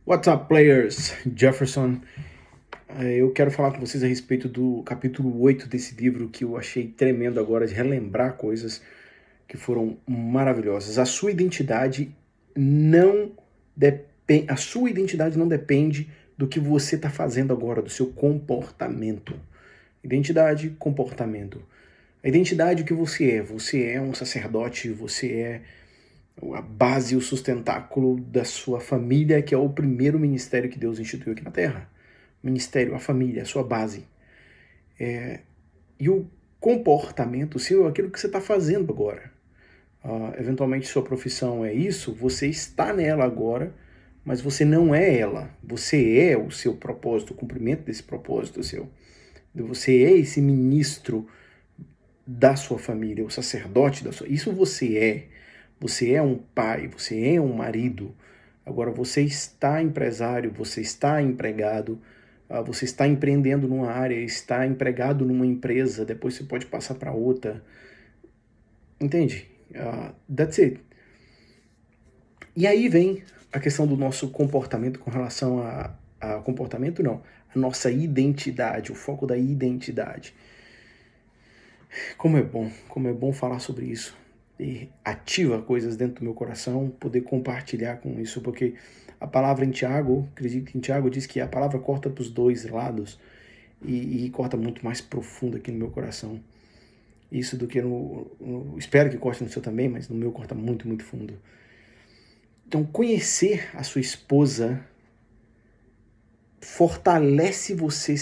What's up, players? Jefferson. Eu quero falar com vocês a respeito do capítulo 8 desse livro que eu achei tremendo agora de relembrar coisas que foram maravilhosas. A sua identidade não depende do que você está fazendo agora, do seu comportamento. Identidade, comportamento. A identidade, o que você é? Você é um sacerdote, você é a base, o sustentáculo da sua família, que é o primeiro ministério que Deus instituiu aqui na Terra. Ministério, a família, a sua base. E o comportamento seu é aquilo que você está fazendo agora. Eventualmente sua profissão é isso, você está nela agora, mas você não é ela. Você é o seu propósito, o cumprimento desse propósito seu. Você é esse ministro da sua família, o sacerdote da sua... Isso você é. Você é um pai, você é um marido. Agora você está empresário, você está empregado, você está empreendendo numa área, está empregado numa empresa, depois você pode passar para outra. Entende? That's it. E aí vem a questão do nosso comportamento com relação a comportamento, não, a nossa identidade, o foco da identidade. Como é bom falar sobre isso e ativa coisas dentro do meu coração, poder compartilhar com isso, porque a palavra em Tiago, acredito que em Tiago diz que a palavra corta para os dois lados e corta muito mais profundo aqui no meu coração. Isso do que espero que corte no seu também, mas no meu corta muito, muito fundo. Então, conhecer a sua esposa fortalece você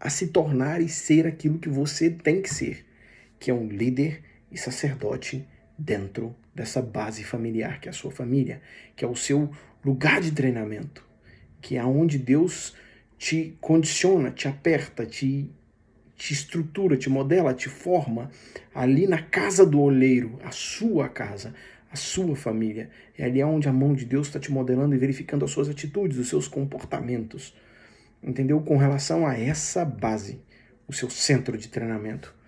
a se tornar e ser aquilo que você tem que ser, que é um líder e sacerdote dentro dessa base familiar, que é a sua família, que é o seu lugar de treinamento, que é onde Deus te condiciona, te aperta, te estrutura, te modela, te forma, ali na casa do oleiro, a sua casa, a sua família. É ali onde a mão de Deus está te modelando e verificando as suas atitudes, os seus comportamentos. Entendeu? Com relação a essa base, o seu centro de treinamento.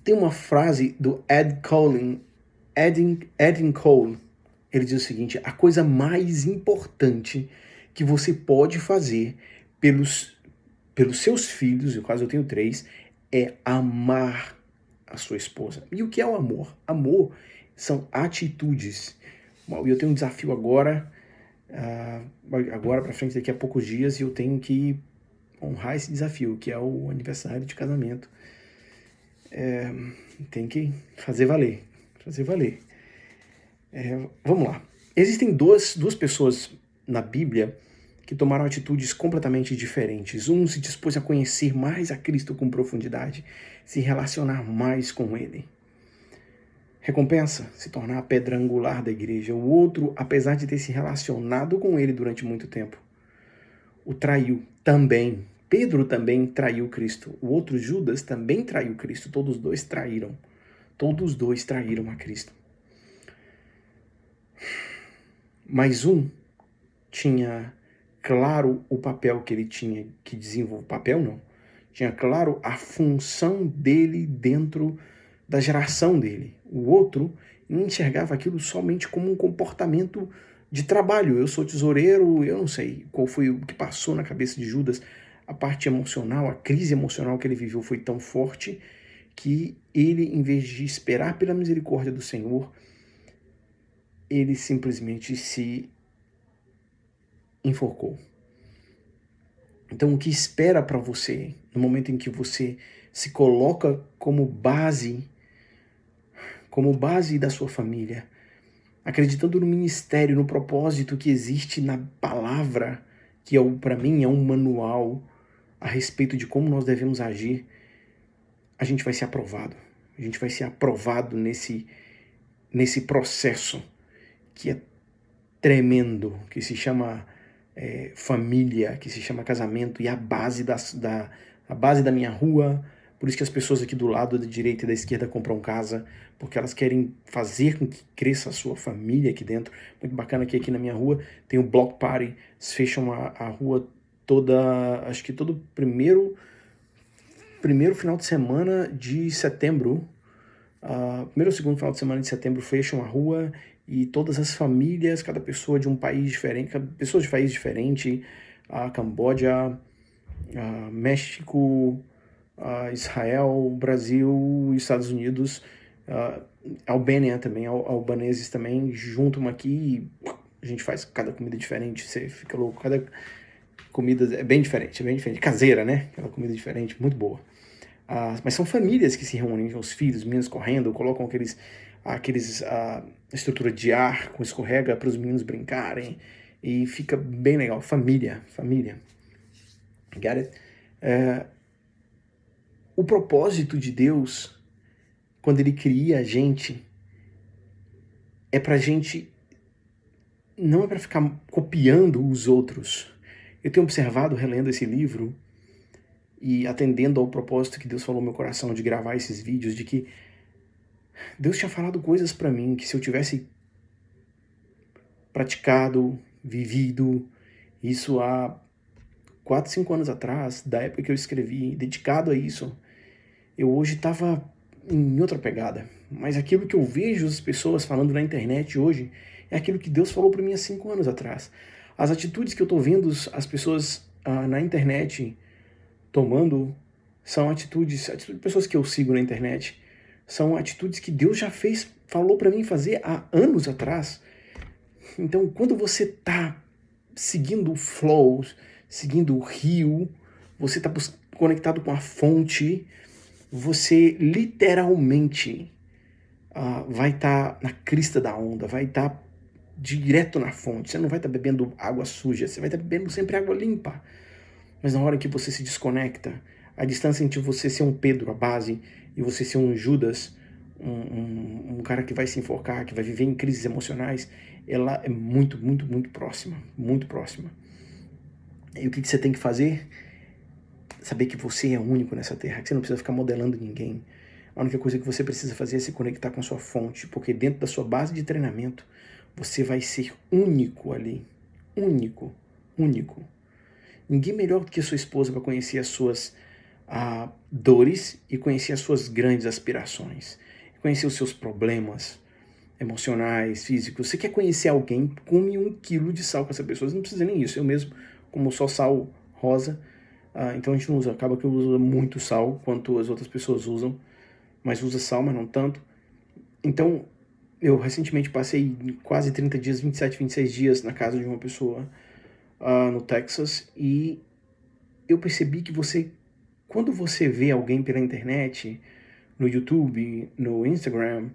Tem uma frase do Ed Cole. Ele diz o seguinte: a coisa mais importante que você pode fazer pelos seus filhos, no caso eu tenho 3, é amar a sua esposa. E o que é o amor? Amor são atitudes. Bom, eu tenho um desafio agora para frente, daqui a poucos dias, e eu tenho que honrar esse desafio, que é o aniversário de casamento. Tem que fazer valer. Vamos lá. Existem duas pessoas na Bíblia que tomaram atitudes completamente diferentes. Um se dispôs a conhecer mais a Cristo com profundidade, se relacionar mais com Ele. Recompensa, se tornar a pedra angular da igreja. O outro, apesar de ter se relacionado com Ele durante muito tempo, o traiu também. Pedro também traiu Cristo. O outro, Judas, também traiu Cristo. Todos dois traíram. Todos dois traíram a Cristo. Mas um tinha claro o papel que ele tinha que desenvolver. Papel não. Tinha claro a função dele dentro da geração dele. O outro enxergava aquilo somente como um comportamento de trabalho. Eu sou tesoureiro, eu não sei qual foi o que passou na cabeça de Judas. A parte emocional, a crise emocional que ele viveu foi tão forte que ele, em vez de esperar pela misericórdia do Senhor, ele simplesmente se enforcou. Então, o que espera para você no momento em que você se coloca como base da sua família, acreditando no ministério, no propósito que existe na palavra, que para mim é um manual a respeito de como nós devemos agir, a gente vai ser aprovado. A gente vai ser aprovado nesse processo que é tremendo, que se chama família, que se chama casamento, e a base a base da minha rua. Por isso que as pessoas aqui do lado da direita e da esquerda compram casa, porque elas querem fazer com que cresça a sua família aqui dentro. Muito bacana que aqui na minha rua tem o Block Party, eles fecham a rua toda, acho que todo primeiro final de semana de setembro, primeiro ou segundo final de semana de setembro fecham a rua e todas as famílias, cada pessoa de um país diferente, pessoas de país diferente, a Camboja, a México, a Israel, Brasil, Estados Unidos, Albânia também, albaneses também, juntam aqui e a gente faz cada comida diferente, você fica louco, cada comida é bem diferente, caseira, né? Aquela comida diferente, muito boa. Mas são famílias que se reúnem, os filhos, meninos correndo, colocam aqueles estrutura de ar com escorrega para os meninos brincarem e fica bem legal. Família. Got it? O propósito de Deus, quando Ele cria a gente, é pra gente, não é pra ficar copiando os outros. Eu tenho observado, relendo esse livro, e atendendo ao propósito que Deus falou no meu coração de gravar esses vídeos, de que Deus tinha falado coisas pra mim que se eu tivesse praticado, vivido isso há 4, 5 anos atrás, da época que eu escrevi, dedicado a isso, eu hoje estava em outra pegada. Mas aquilo que eu vejo as pessoas falando na internet hoje é aquilo que Deus falou para mim há 5 anos atrás. As atitudes que eu estou vendo as pessoas na internet tomando são atitudes de pessoas que eu sigo na internet, são atitudes que Deus já falou para mim fazer há anos atrás. Então, quando você está seguindo o flow, seguindo o rio, você está conectado com a fonte, você literalmente vai estar na crista da onda, vai estar direto na fonte. Você não vai estar bebendo água suja, você vai estar bebendo sempre água limpa. Mas na hora que você se desconecta, a distância entre você ser um Pedro, a base, e você ser um Judas, um cara que vai se enforcar, que vai viver em crises emocionais, ela é muito, muito, muito próxima. Muito próxima. E o que você tem que fazer? Saber que você é único nessa terra, que você não precisa ficar modelando ninguém. A única coisa que você precisa fazer é se conectar com a sua fonte, porque dentro da sua base de treinamento, você vai ser único ali. Único. Ninguém melhor do que a sua esposa para conhecer as suas dores e conhecer as suas grandes aspirações. Conhecer os seus problemas emocionais, físicos. Você quer conhecer alguém, come 1 quilo de sal com essa pessoa. Você não precisa nem isso. Eu mesmo, como só sal rosa, então a gente não usa, acaba que eu uso muito sal, quanto as outras pessoas usam, mas usa sal, mas não tanto. Então, eu recentemente passei quase 30 dias, 27, 26 dias na casa de uma pessoa no Texas, e eu percebi que quando você vê alguém pela internet, no YouTube, no Instagram,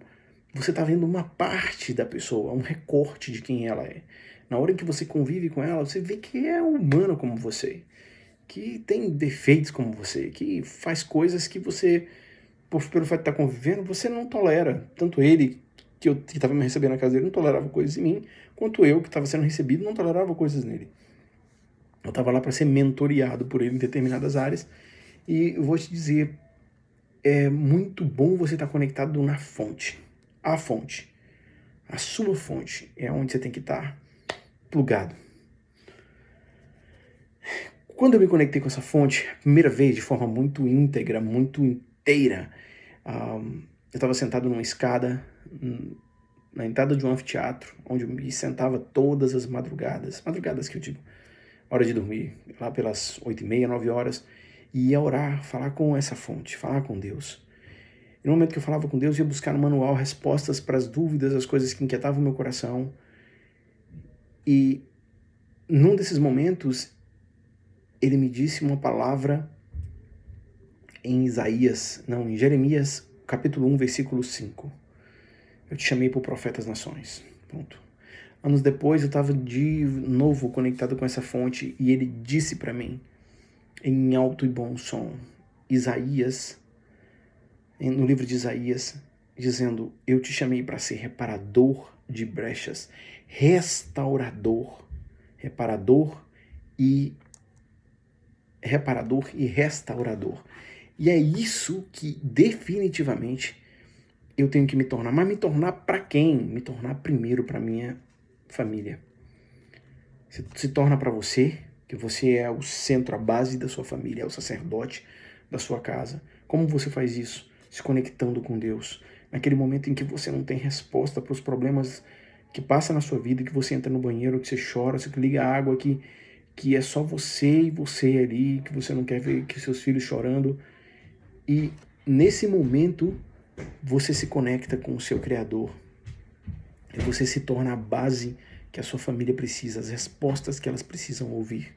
você está vendo uma parte da pessoa, um recorte de quem ela é. Na hora que você convive com ela, você vê que é humano como você, que tem defeitos como você, que faz coisas que você, pelo fato de estar convivendo, você não tolera. Tanto ele, que estava me recebendo na casa dele, não tolerava coisas em mim, quanto eu, que estava sendo recebido, não tolerava coisas nele. Eu estava lá para ser mentoreado por ele em determinadas áreas, e eu vou te dizer, é muito bom você estar conectado na fonte. A fonte. A sua fonte é onde você tem que estar plugado. Quando eu me conectei com essa fonte, a primeira vez, de forma muito íntegra, muito inteira, eu estava sentado numa escada, na entrada de um anfiteatro, onde eu me sentava todas as madrugadas que eu digo, hora de dormir, lá pelas 8h30, 9 horas, e ia orar, falar com essa fonte, falar com Deus. E no momento que eu falava com Deus, eu ia buscar no manual respostas para as dúvidas, as coisas que inquietavam o meu coração. E num desses momentos, ele me disse uma palavra em Jeremias, capítulo 1, versículo 5. Eu te chamei para o profeta das nações. Pronto. Anos depois, eu estava de novo conectado com essa fonte e ele disse para mim, em alto e bom som, no livro de Isaías, dizendo, eu te chamei para ser reparador de brechas, reparador e restaurador. E é isso que definitivamente eu tenho que me tornar. Mas me tornar para quem? Me tornar primeiro para minha família. Se torna para você, que você é o centro, a base da sua família, é o sacerdote da sua casa. Como você faz isso? Se conectando com Deus. Naquele momento em que você não tem resposta para os problemas que passa na sua vida, que você entra no banheiro, que você chora, você liga a água, que é só você e você ali, que você não quer ver que seus filhos chorando. E nesse momento você se conecta com o seu Criador. E você se torna a base que a sua família precisa, as respostas que elas precisam ouvir.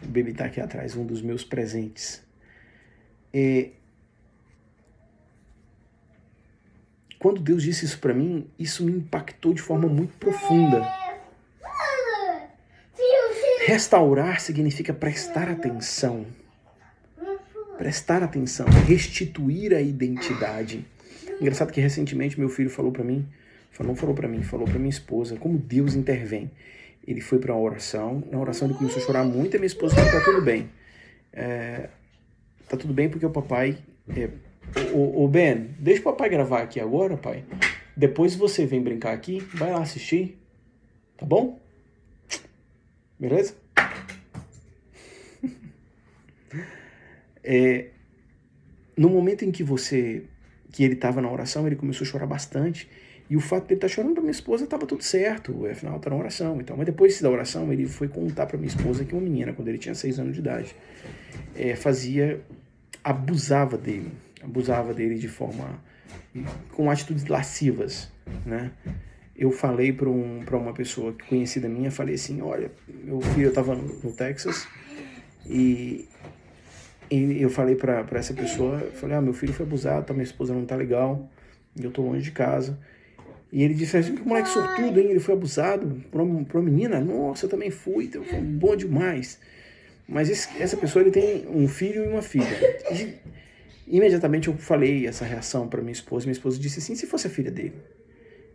O bebê está aqui atrás, um dos meus presentes. Quando Deus disse isso para mim, isso me impactou de forma muito profunda. Restaurar significa prestar atenção. Prestar atenção, restituir a identidade. Engraçado que recentemente meu filho falou para mim, falou para minha esposa, como Deus intervém. Ele foi para uma oração, na oração ele começou a chorar muito e minha esposa falou, tá tudo bem. Tá tudo bem porque o papai... Ô Ben, deixa o papai gravar aqui agora, pai. Depois você vem brincar aqui, vai lá assistir, tá bom? Beleza? No momento em que ele estava na oração, ele começou a chorar bastante. E o fato de ele estar chorando para minha esposa estava tudo certo, afinal está na oração. Então, mas depois da oração, ele foi contar para minha esposa que uma menina, quando ele tinha 6 anos de idade, abusava dele de forma, com atitudes lascivas, né? Eu falei para uma pessoa conhecida minha, falei assim, olha, meu filho estava no Texas e eu falei para essa pessoa, falei, meu filho foi abusado, tá, minha esposa não tá legal, e eu tô longe de casa. E ele disse assim, que moleque sortudo, hein? Ele foi abusado por uma menina? Nossa, eu também fui, então foi bom demais. Mas essa pessoa, ele tem um filho e uma filha. E, imediatamente eu falei essa reação para minha esposa disse assim, se fosse a filha dele?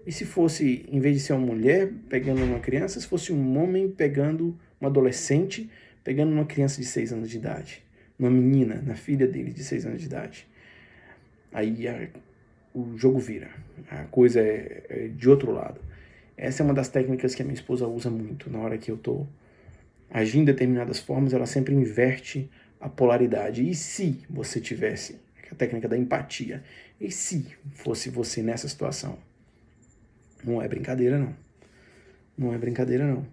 E se fosse, em vez de ser uma mulher pegando uma criança, se fosse um homem pegando uma adolescente, pegando uma criança de 6 anos de idade? Uma menina, na filha dele de 6 anos de idade. Aí o jogo vira, a coisa é de outro lado. Essa é uma das técnicas que a minha esposa usa muito. Na hora que eu tô agindo de determinadas formas, ela sempre inverte a polaridade. E se você tivesse, a técnica da empatia, e se fosse você nessa situação? Não é brincadeira, não. Não é brincadeira, não.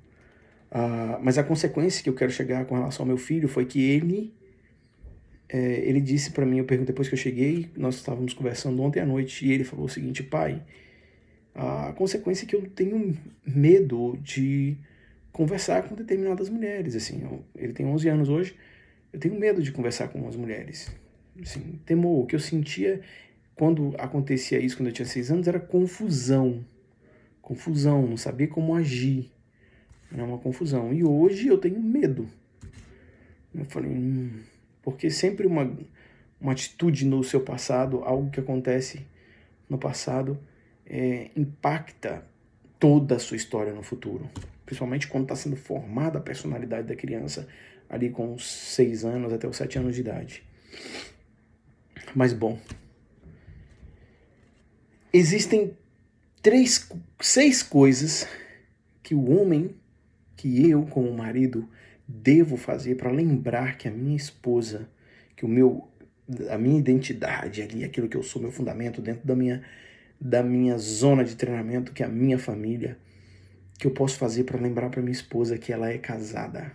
Mas a consequência que eu quero chegar com relação ao meu filho foi que ele disse para mim, eu perguntei depois que eu cheguei, nós estávamos conversando ontem à noite, e ele falou o seguinte, pai, a consequência é que eu tenho medo de conversar com determinadas mulheres, assim, ele tem 11 anos hoje, eu tenho medo de conversar com as mulheres, assim, temor, o que eu sentia quando acontecia isso, quando eu tinha 6 anos, era confusão, não sabia como agir, era uma confusão, e hoje eu tenho medo. Eu falei, porque sempre uma atitude no seu passado, algo que acontece no passado, impacta toda a sua história no futuro. Principalmente quando está sendo formada a personalidade da criança, ali com os 6 anos até os 7 anos de idade. Mas bom, existem 6 coisas que o homem, que eu como marido, devo fazer para lembrar que a minha esposa, que a minha identidade ali, aquilo que eu sou, meu fundamento dentro da minha zona de treinamento, que é a minha família, que eu posso fazer para lembrar para minha esposa que ela é casada.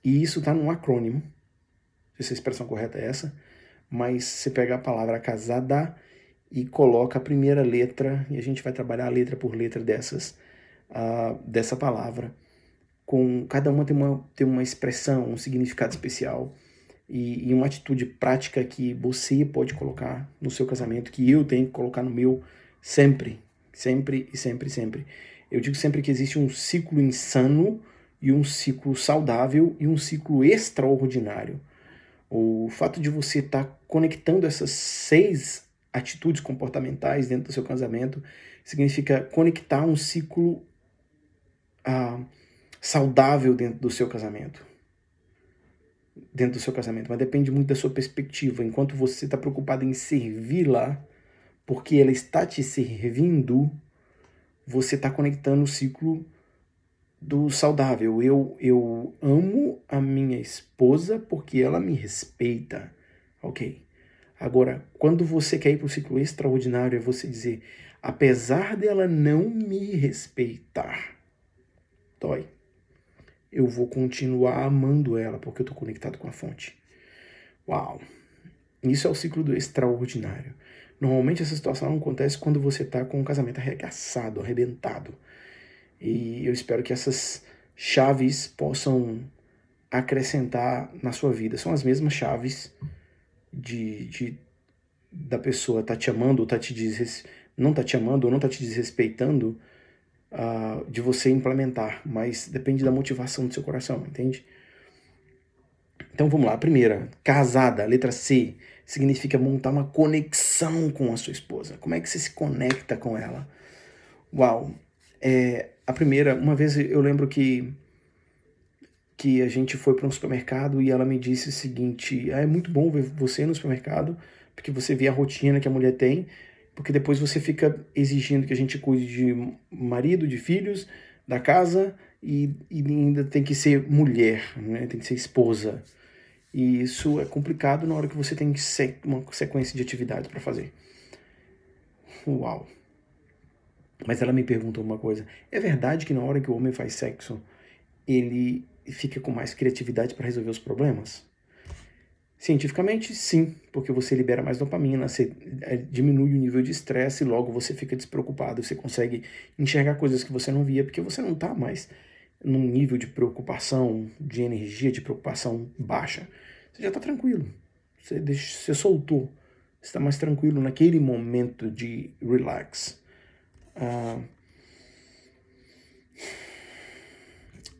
E isso está num acrônimo, não sei se a expressão correta é essa, mas você pega a palavra casada e coloca a primeira letra, e a gente vai trabalhar letra por letra dessa palavra. Com cada uma tem uma expressão, um significado especial e uma atitude prática que você pode colocar no seu casamento, que eu tenho que colocar no meu sempre, sempre e sempre, sempre. Eu digo sempre que existe um ciclo insano e um ciclo saudável e um ciclo extraordinário. O fato de você estar conectando essas 6 atitudes comportamentais dentro do seu casamento significa conectar um ciclo saudável dentro do seu casamento. Mas depende muito da sua perspectiva. Enquanto você está preocupado em servi-la, porque ela está te servindo, você está conectando o ciclo do saudável. Eu amo a minha esposa porque ela me respeita. Ok. Agora, quando você quer ir para o ciclo extraordinário, é você dizer, apesar dela não me respeitar, dói. Eu vou continuar amando ela porque eu estou conectado com a fonte. Uau! Isso é o ciclo do extraordinário. Normalmente essa situação acontece quando você está com um casamento arregaçado, arrebentado. E eu espero que essas chaves possam acrescentar na sua vida. São as mesmas chaves da pessoa tá te amando ou não tá te amando ou não tá te desrespeitando, de você implementar, mas depende da motivação do seu coração, entende? Então vamos lá, a primeira, casada, letra C, significa montar uma conexão com a sua esposa. Como é que você se conecta com ela? Uau! A primeira, uma vez eu lembro que a gente foi para um supermercado e ela me disse o seguinte: é muito bom ver você no supermercado, porque você vê a rotina que a mulher tem, porque depois você fica exigindo que a gente cuide de marido, de filhos, da casa, e ainda tem que ser mulher, né? Tem que ser esposa. E isso é complicado na hora que você tem uma sequência de atividades para fazer. Uau! Mas ela me perguntou uma coisa: é verdade que na hora que o homem faz sexo, ele fica com mais criatividade para resolver os problemas? Cientificamente, sim, porque você libera mais dopamina, você diminui o nível de estresse e logo você fica despreocupado, você consegue enxergar coisas que você não via, porque você não está mais num nível de preocupação, de energia, de preocupação baixa. Você já está tranquilo, você soltou, você está mais tranquilo naquele momento de relax.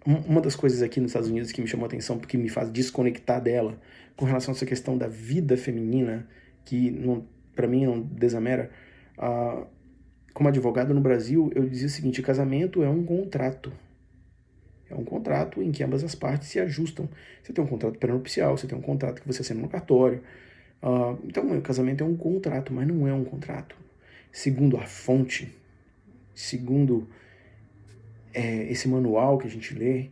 Uma das coisas aqui nos Estados Unidos que me chamou a atenção, porque me faz desconectar dela, com relação a essa questão da vida feminina, que para mim não desamera, como advogado no Brasil, eu dizia o seguinte: casamento é um contrato. É um contrato em que ambas as partes se ajustam. Você tem um contrato pré-nupcial, você tem um contrato que você assina no cartório. Então, o casamento é um contrato, mas não é um contrato. Segundo a fonte, segundo esse manual que a gente lê,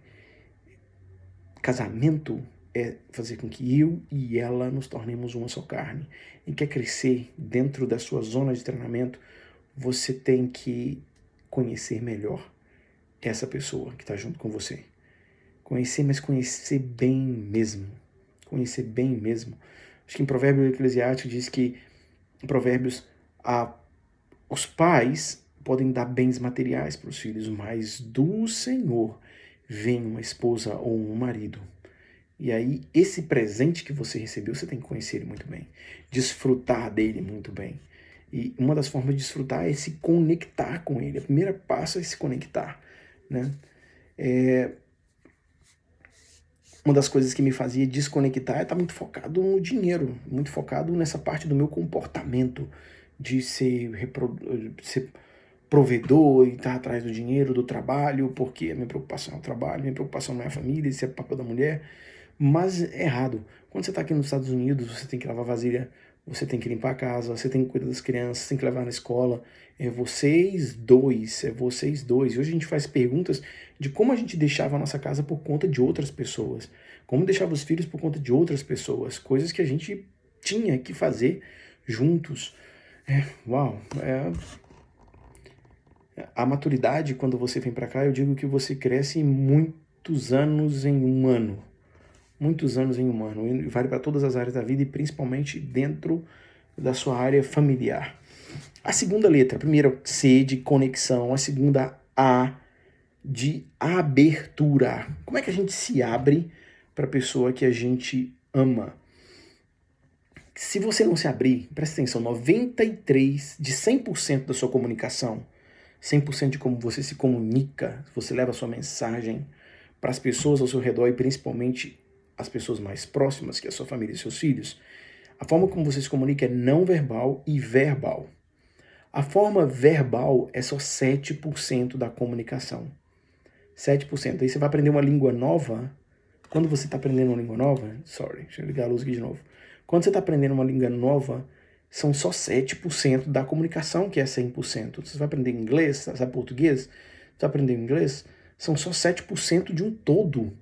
casamento é fazer com que eu e ela nos tornemos uma só carne. E quer crescer dentro da sua zona de treinamento, você tem que conhecer melhor essa pessoa que está junto com você. Conhecer, mas conhecer bem mesmo. Conhecer bem mesmo. Acho que em Provérbios Eclesiástico diz que, em Provérbios, os pais podem dar bens materiais para os filhos, mas do Senhor vem uma esposa ou um marido. E aí, esse presente que você recebeu, você tem que conhecer ele muito bem. Desfrutar dele muito bem. E uma das formas de desfrutar é se conectar com ele. A primeira passo é se conectar, né? Uma das coisas que me fazia desconectar é estar muito focado no dinheiro, muito focado nessa parte do meu comportamento, de ser provedor e estar atrás do dinheiro, do trabalho, porque a minha preocupação é o trabalho, minha preocupação não é a família, isso é o papel da mulher. Mas é errado. Quando você está aqui nos Estados Unidos, você tem que lavar vasilha, você tem que limpar a casa, você tem que cuidar das crianças, você tem que levar na escola. É vocês dois, é vocês dois. E hoje a gente faz perguntas de como a gente deixava a nossa casa por conta de outras pessoas, como deixava os filhos por conta de outras pessoas, coisas que a gente tinha que fazer juntos. A maturidade, quando você vem para cá, eu digo que você cresce muitos anos em um ano. Muitos anos em um ano. E vale para todas as áreas da vida e principalmente dentro da sua área familiar. A segunda letra, a primeira C de conexão, a segunda A de abertura. Como é que a gente se abre para a pessoa que a gente ama? Se você não se abrir, presta atenção, 93 de 100% da sua comunicação, 100% de como você se comunica, você leva a sua mensagem para as pessoas ao seu redor e principalmente as pessoas mais próximas, que é a sua família e seus filhos, a forma como você se comunica é não verbal e verbal. A forma verbal é só 7% da comunicação. 7%. Aí você vai aprender uma língua nova. Quando você está aprendendo uma língua nova, deixa eu ligar a luz aqui de novo. Quando você está aprendendo uma língua nova, são só 7% da comunicação, que é 100%. Você vai aprender inglês, sabe português? Você vai aprender inglês, são só 7% de um todo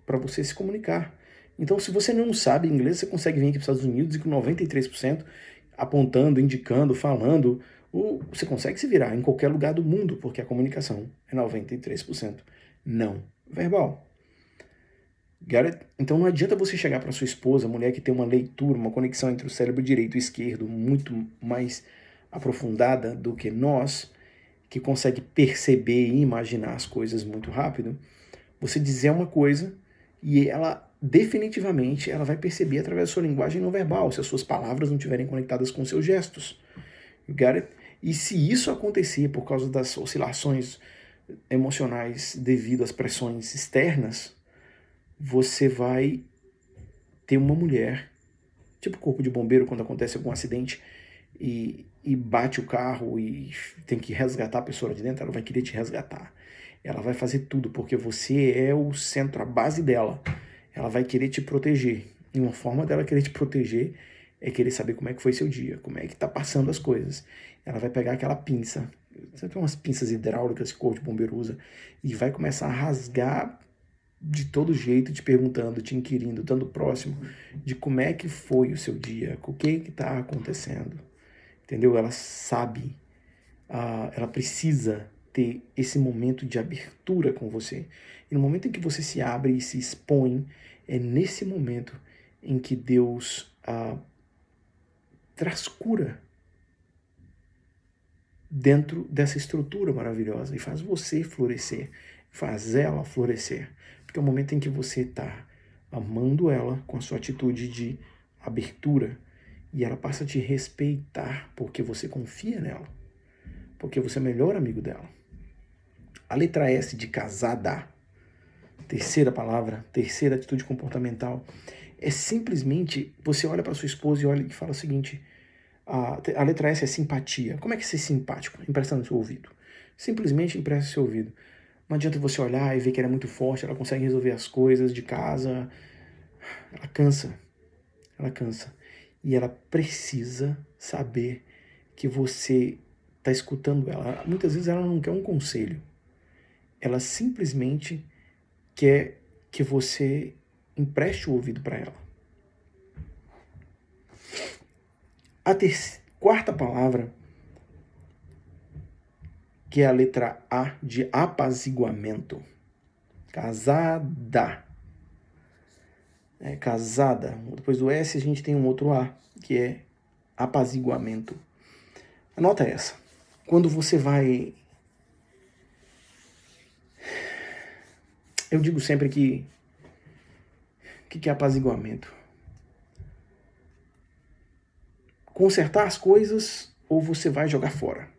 para você se comunicar. Então, se você não sabe inglês, você consegue vir aqui para os Estados Unidos e com 93% apontando, indicando, falando, Ou você consegue se virar em qualquer lugar do mundo, porque a comunicação é 93% não verbal. Got it? Então não adianta você chegar para sua esposa, mulher que tem uma leitura, uma conexão entre o cérebro direito e esquerdo muito mais aprofundada do que nós, que consegue perceber e imaginar as coisas muito rápido, você dizer uma coisa e ela definitivamente ela vai perceber através da sua linguagem não verbal, se as suas palavras não estiverem conectadas com seus gestos. You got it? E se isso acontecer por causa das oscilações emocionais devido às pressões externas, você vai ter uma mulher, tipo corpo de bombeiro quando acontece algum acidente e bate o carro e tem que resgatar a pessoa de dentro, ela vai querer te resgatar. Ela vai fazer tudo porque você é o centro, a base dela. Ela vai querer te proteger. E uma forma dela querer te proteger é querer saber como é que foi seu dia, como é que tá passando as coisas. Ela vai pegar aquela pinça, você tem umas pinças hidráulicas que o corpo de bombeiro usa, e vai começar a rasgar de todo jeito, te perguntando, te inquirindo, estando próximo de como é que foi o seu dia, o que está acontecendo. Entendeu? Ela sabe, ela precisa ter esse momento de abertura com você. E no momento em que você se abre e se expõe, é nesse momento em que Deus traz cura dentro dessa estrutura maravilhosa e faz você florescer, faz ela florescer. Porque é o momento em que você está amando ela com a sua atitude de abertura e ela passa a te respeitar porque você confia nela, porque você é o melhor amigo dela. A letra S de casada, terceira palavra, terceira atitude comportamental, é simplesmente você olha para sua esposa e olha e fala o seguinte: a letra S é simpatia. Como é que é ser simpático? Emprestando seu ouvido. Simplesmente empresta seu ouvido. Não adianta você olhar e ver que ela é muito forte, ela consegue resolver as coisas de casa. Ela cansa. Ela cansa. E ela precisa saber que você está escutando ela. Muitas vezes ela não quer um conselho. Ela simplesmente quer que você empreste o ouvido para ela. A quarta palavra, que é a letra A de apaziguamento. Casada. Casada. Depois do S a gente tem um outro A, que é apaziguamento. Anota essa. Quando você vai... Eu digo sempre que... O que é apaziguamento? Consertar as coisas ou você vai jogar fora.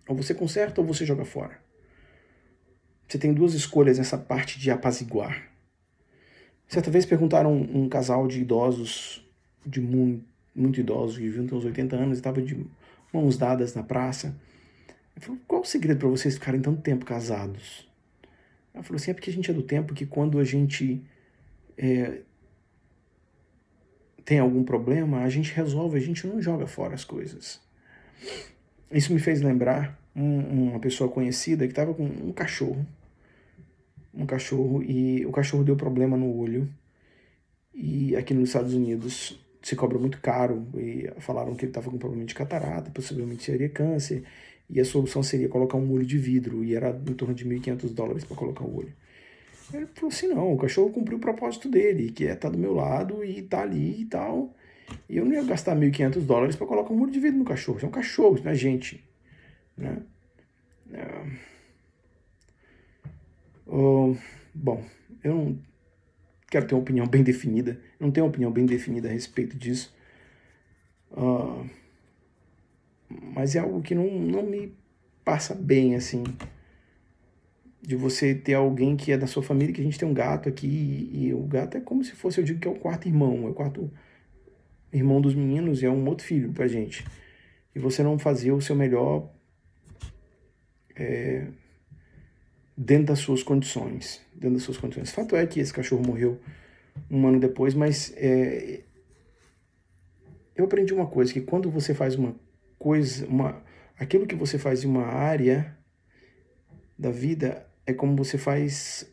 Ou você conserta ou você joga fora. Você tem duas escolhas nessa parte de apaziguar. Certa vez perguntaram um casal de idosos, de muito idosos, que viviam uns 80 anos, e estavam de mãos dadas na praça. Ele falou: qual o segredo para vocês ficarem tanto tempo casados? Ela falou assim: é porque a gente é do tempo que quando a gente tem algum problema, a gente resolve, a gente não joga fora as coisas. Isso me fez lembrar uma pessoa conhecida que estava com um cachorro, e o cachorro deu problema no olho, e aqui nos Estados Unidos se cobra muito caro, e falaram que ele estava com problema de catarata, possivelmente seria câncer, e a solução seria colocar um olho de vidro, e era em torno de $1.500 para colocar o olho. Ele falou assim: não, o cachorro cumpriu o propósito dele, que é estar do meu lado e tá ali e tal, e eu não ia gastar $1.500 para colocar um olho de vidro no cachorro. Isso é um cachorro, isso não é gente, né? Bom, eu não quero ter uma opinião bem definida, não tenho uma opinião bem definida a respeito disso, mas é algo que não me passa bem, assim, de você ter alguém que é da sua família, que a gente tem um gato aqui, e o gato é como se fosse, eu digo que é o quarto irmão, é o quarto irmão dos meninos, e é um outro filho pra gente, e você não fazer o seu melhor dentro das suas condições, Fato é que esse cachorro morreu um ano depois, mas eu aprendi uma coisa, que quando você faz uma coisa, aquilo que você faz em uma área da vida é como você faz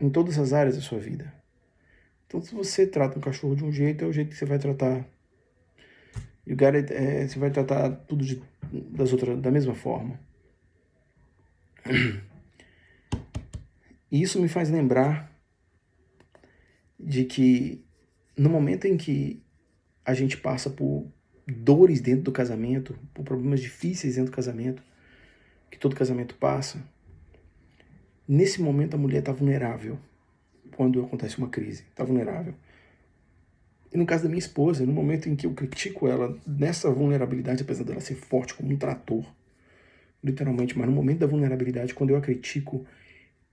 em todas as áreas da sua vida. Então, se você trata um cachorro de um jeito, é o jeito que você vai tratar Você vai tratar tudo da mesma forma. E isso me faz lembrar de que no momento em que a gente passa por dores dentro do casamento, por problemas difíceis dentro do casamento, que todo casamento passa, nesse momento a mulher está vulnerável. Quando acontece uma crise, está vulnerável. E no caso da minha esposa, no momento em que eu critico ela nessa vulnerabilidade, apesar dela ser forte como um trator, literalmente, mas no momento da vulnerabilidade, quando eu a critico,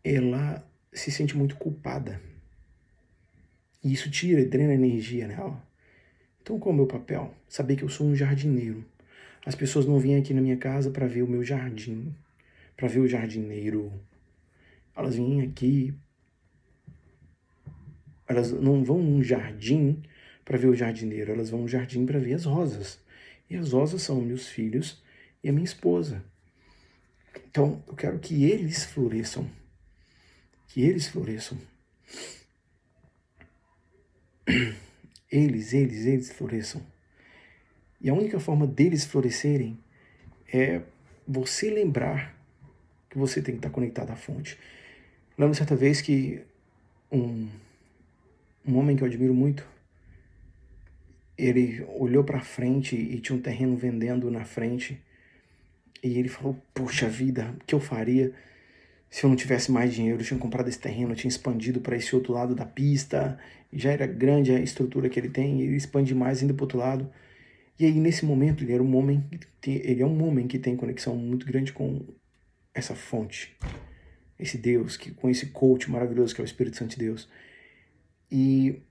ela se sente muito culpada. E isso tira e drena energia nela. Então qual é o meu papel? Saber que eu sou um jardineiro. As pessoas não vêm aqui na minha casa para ver o meu jardim, para ver o jardineiro. Elas vêm aqui, elas não vão num jardim para ver o jardineiro, elas vão no jardim para ver as rosas. E as rosas são meus filhos e a minha esposa. Então, eu quero que eles floresçam. Que eles floresçam. Eles floresçam. E a única forma deles florescerem é você lembrar que você tem que estar conectado à fonte. Lembro certa vez que um homem que eu admiro muito, ele olhou para frente e tinha um terreno vendendo na frente. E ele falou, puxa vida, o que eu faria se eu não tivesse mais dinheiro? Eu tinha comprado esse terreno, eu tinha expandido para esse outro lado da pista, já era grande a estrutura que ele tem, e ele expande mais ainda para o outro lado. E aí, nesse momento, ele é um homem que tem conexão muito grande com essa fonte, esse Deus, com esse coach maravilhoso que é o Espírito Santo de Deus. E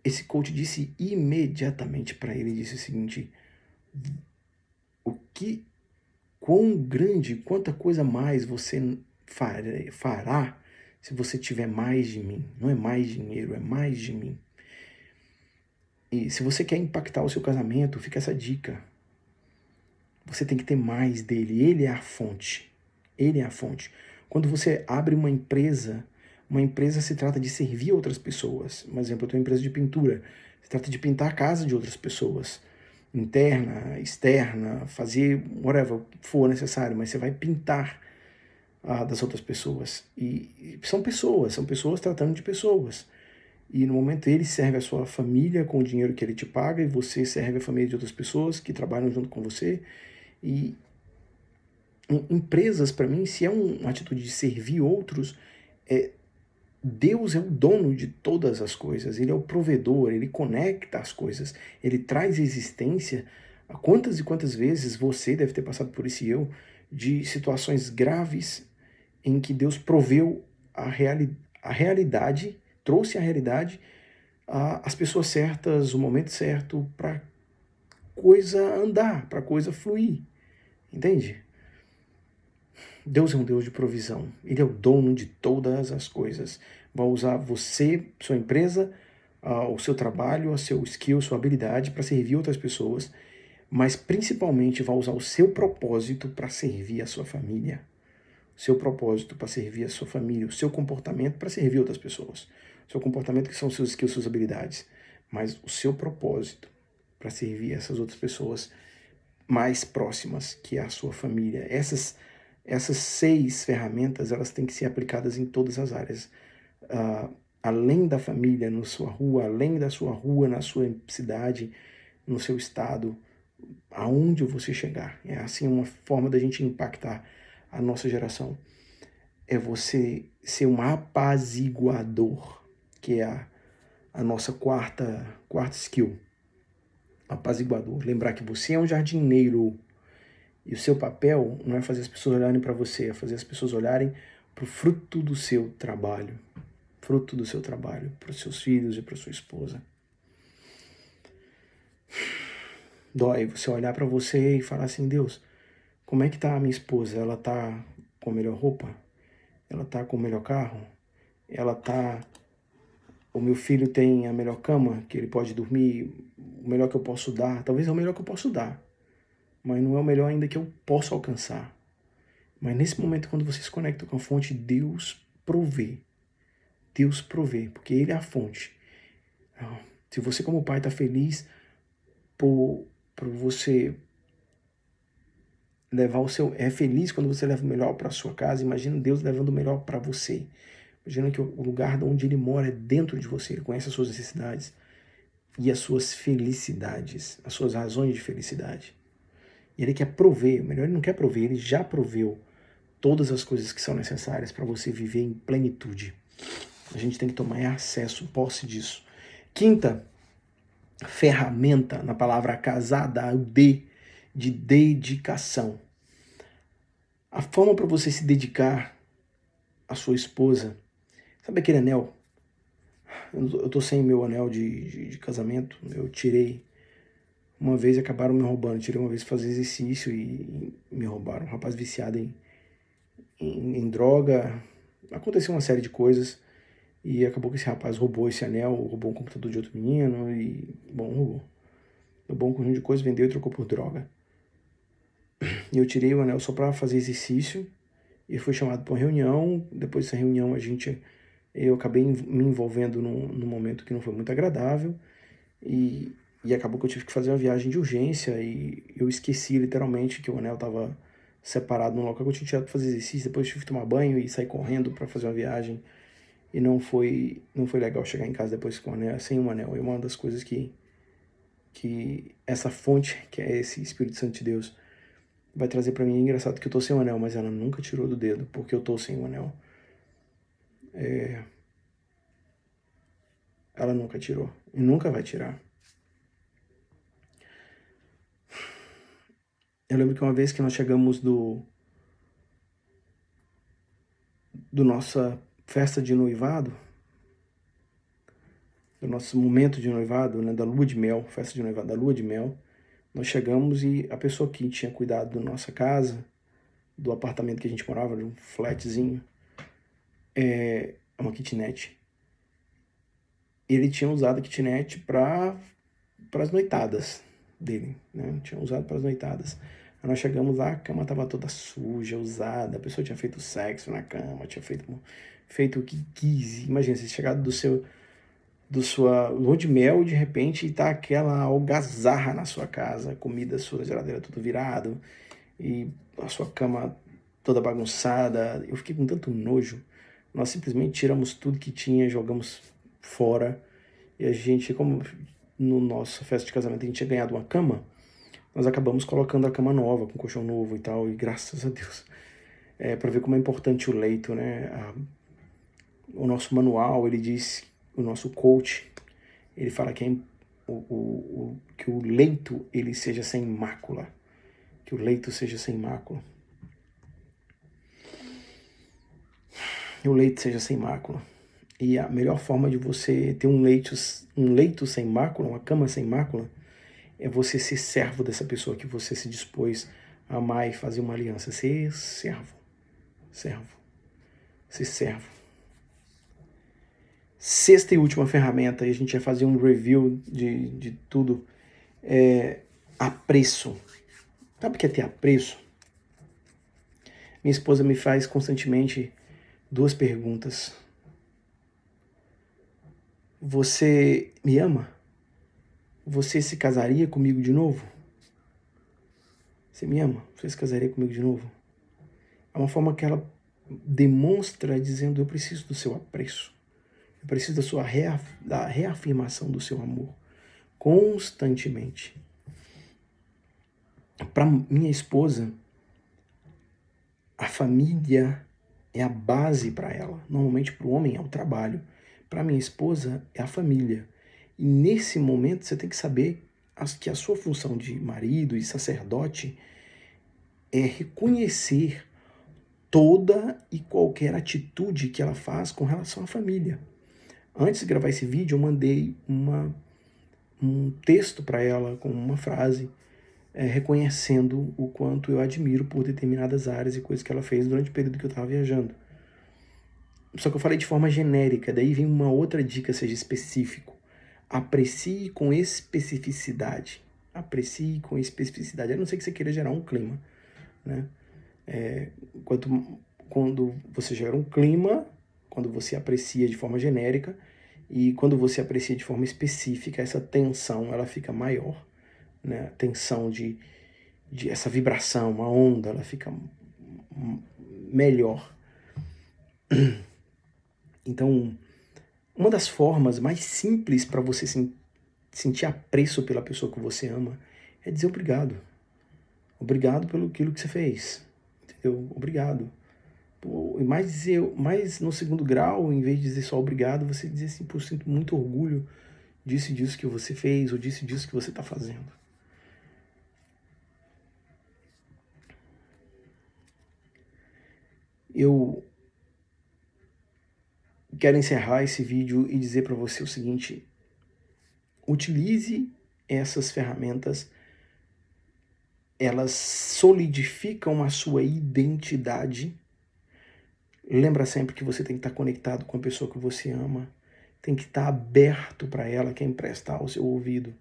esse coach disse imediatamente para ele, disse o seguinte, quão grande, quanta coisa mais você fará se você tiver mais de mim. Não é mais dinheiro, é mais de mim. E se você quer impactar o seu casamento, fica essa dica. Você tem que ter mais dele. Ele é a fonte. Ele é a fonte. Quando você abre uma empresa se trata de servir outras pessoas. Por exemplo, eu tenho uma empresa de pintura. Se trata de pintar a casa de outras pessoas. Interna, externa, fazer whatever for necessário, mas você vai pintar das outras pessoas. E são pessoas tratando de pessoas. E no momento ele serve a sua família com o dinheiro que ele te paga e você serve a família de outras pessoas que trabalham junto com você. E empresas, para mim, se é uma atitude de servir outros, Deus é o dono de todas as coisas, Ele é o provedor, Ele conecta as coisas, Ele traz existência. Quantas e quantas vezes você deve ter passado por isso e eu, de situações graves em que Deus proveu a realidade, trouxe a realidade, as pessoas certas, o momento certo para coisa andar, para coisa fluir, entende? Deus é um Deus de provisão. Ele é o dono de todas as coisas. Vai usar você, sua empresa, o seu trabalho, o seu skill, sua habilidade para servir outras pessoas, mas principalmente vai usar o seu propósito para servir a sua família. O seu propósito para servir a sua família, o seu comportamento para servir outras pessoas. O seu comportamento que são seus skills, suas habilidades, mas o seu propósito para servir essas outras pessoas mais próximas, que é a sua família. Essas 6 ferramentas, elas têm que ser aplicadas em todas as áreas. Além da família, na sua rua, além da sua rua, na sua cidade, no seu estado, aonde você chegar. É assim uma forma da gente impactar a nossa geração. É você ser um apaziguador, que é a nossa quarta skill. Apaziguador. Lembrar que você é um jardineiro. E o seu papel não é fazer as pessoas olharem para você, é fazer as pessoas olharem para o fruto do seu trabalho. Fruto do seu trabalho, para os seus filhos e para sua esposa. Dói você olhar para você e falar assim, Deus, como é que tá a minha esposa? Ela tá com a melhor roupa? Ela tá com o melhor carro? Ela tá... O meu filho tem a melhor cama que ele pode dormir? O melhor que eu posso dar? Talvez é o melhor que eu posso dar, mas não é o melhor ainda que eu posso alcançar. Mas nesse momento, quando você se conecta com a fonte, Deus provê. Deus provê, porque Ele é a fonte. Se você como pai está feliz, por você levar o seu... É feliz quando você leva o melhor para sua casa. Imagina Deus levando o melhor para você. Imagina que o lugar onde Ele mora é dentro de você. Ele conhece as suas necessidades e as suas felicidades, as suas razões de felicidade. E Ele quer prover, melhor, Ele não quer prover, Ele já proveu todas as coisas que são necessárias para você viver em plenitude. A gente tem que tomar acesso, posse disso. Quinta ferramenta, na palavra casada, o D, de dedicação. A forma para você se dedicar à sua esposa, sabe aquele anel? Eu tô sem meu anel de casamento, eu tirei uma vez e acabaram me roubando. Tirei uma vez para fazer exercício e me roubaram. Um rapaz viciado em droga. Aconteceu uma série de coisas e acabou que esse rapaz roubou esse anel, roubou um computador de outro menino e, bom, roubou. Roubou um conjunto de coisas, vendeu e trocou por droga. E eu tirei o anel só para fazer exercício e fui chamado para uma reunião. Depois dessa reunião eu acabei me envolvendo num momento que não foi muito agradável e acabou que eu tive que fazer uma viagem de urgência e eu esqueci literalmente que o anel estava separado num local que eu tinha tirado para fazer exercício. Depois eu tive que tomar banho e sair correndo para fazer uma viagem e não foi legal chegar em casa depois com o anel, sem um anel. É uma das coisas que essa fonte, que é esse Espírito Santo de Deus, vai trazer para mim. É engraçado que eu tô sem um anel, mas ela nunca tirou do dedo, porque eu tô sem um anel. Ela nunca tirou e nunca vai tirar. Eu lembro que uma vez que nós chegamos do nossa festa de noivado, do nosso momento de noivado, né, da lua de mel, festa de noivado da lua de mel, nós chegamos e a pessoa que tinha cuidado da nossa casa, do apartamento que a gente morava, de um flatzinho, uma kitnet, ele tinha usado a kitnet para as noitadas dele, né? Tinha usado para as noitadas. Aí nós chegamos lá, a cama estava toda suja, usada, a pessoa tinha feito sexo na cama, tinha feito o que quis. Imagina, você chegar do sua lua de mel, de repente, e tá aquela algazarra na sua casa, comida sua, geladeira tudo virado, e a sua cama toda bagunçada. Eu fiquei com tanto nojo. Nós simplesmente tiramos tudo que tinha, jogamos fora. E a gente, como no nosso festa de casamento a gente tinha ganhado uma cama, nós acabamos colocando a cama nova, com colchão novo e tal, e graças a Deus. Para ver como é importante o leito, né? O nosso manual, ele diz, o nosso coach, ele fala que, que o leito ele seja sem mácula. Que o leito seja sem mácula. Que o leito seja sem mácula. E a melhor forma de você ter um leito sem mácula, uma cama sem mácula, é você ser servo dessa pessoa que você se dispôs a amar e fazer uma aliança. Ser servo. Ser servo. Sexta e última ferramenta, e a gente vai fazer um review de tudo, é apreço. Sabe o que é ter apreço? Minha esposa me faz constantemente duas perguntas. Você me ama? Você se casaria comigo de novo? Você me ama? Você se casaria comigo de novo? É uma forma que ela demonstra dizendo: eu preciso do seu apreço. Eu preciso da reafirmação do seu amor. Constantemente. Para minha esposa, a família é a base para ela. Normalmente para o homem é o trabalho. Para minha esposa é a família. E nesse momento você tem que saber que a sua função de marido e sacerdote é reconhecer toda e qualquer atitude que ela faz com relação à família. Antes de gravar esse vídeo, eu mandei um texto para ela com uma frase reconhecendo o quanto eu admiro por determinadas áreas e coisas que ela fez durante o período que eu estava viajando. Só que eu falei de forma genérica, daí vem uma outra dica, seja específico. Aprecie com especificidade. Aprecie com especificidade. A não ser que você queira gerar um clima, né? Quando você gera um clima, quando você aprecia de forma genérica, e quando você aprecia de forma específica, essa tensão ela fica maior, né? A tensão de essa vibração, a onda, ela fica melhor. Então, uma das formas mais simples para você sentir apreço pela pessoa que você ama é dizer obrigado. Obrigado pelo aquilo que você fez. Entendeu? Obrigado. E mais no segundo grau, em vez de dizer só obrigado, você dizer assim, pô, sinto muito orgulho disso e disso que você fez, ou disso e disso que você está fazendo. Eu quero encerrar esse vídeo e dizer para você o seguinte: utilize essas ferramentas, elas solidificam a sua identidade. Lembra sempre que você tem que estar conectado com a pessoa que você ama, tem que estar aberto para ela, quer emprestar o seu ouvido.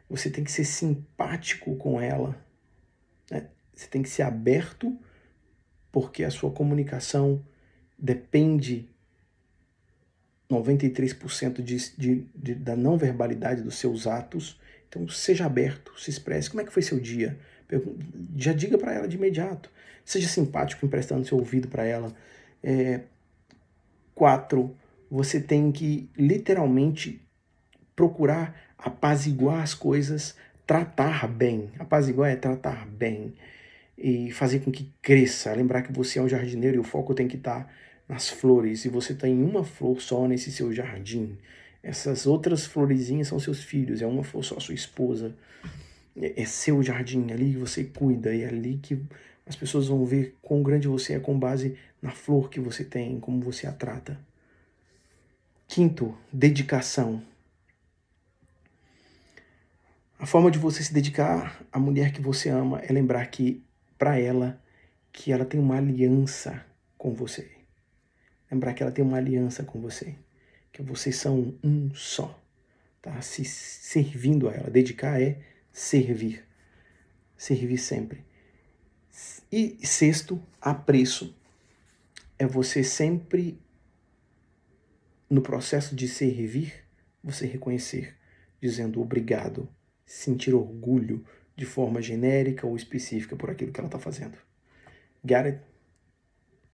Você tem que ser simpático com ela, né? Você tem que ser aberto, porque a sua comunicação depende 93% da não verbalidade dos seus atos. Então seja aberto, se expresse. Como é que foi seu dia? Já diga para ela de imediato. Seja simpático emprestando seu ouvido para ela. 4, você tem que literalmente procurar apaziguar as coisas, tratar bem. Apaziguar é tratar bem e fazer com que cresça. Lembrar que você é um jardineiro e o foco tem que estar nas flores, e você tem uma flor só nesse seu jardim. Essas outras florezinhas são seus filhos, é uma flor só sua esposa. É seu jardim, ali que você cuida, e é ali que as pessoas vão ver quão grande você é com base na flor que você tem, como você a trata. 5, dedicação. A forma de você se dedicar à mulher que você ama é lembrar que, para ela, que ela tem uma aliança com você. Lembrar que ela tem uma aliança com você. Que vocês são um só. Tá? Se servindo a ela. Dedicar é servir. Servir sempre. E 6, apreço. É você sempre, no processo de servir, você reconhecer, dizendo obrigado. Sentir orgulho de forma genérica ou específica por aquilo que ela está fazendo. Got it?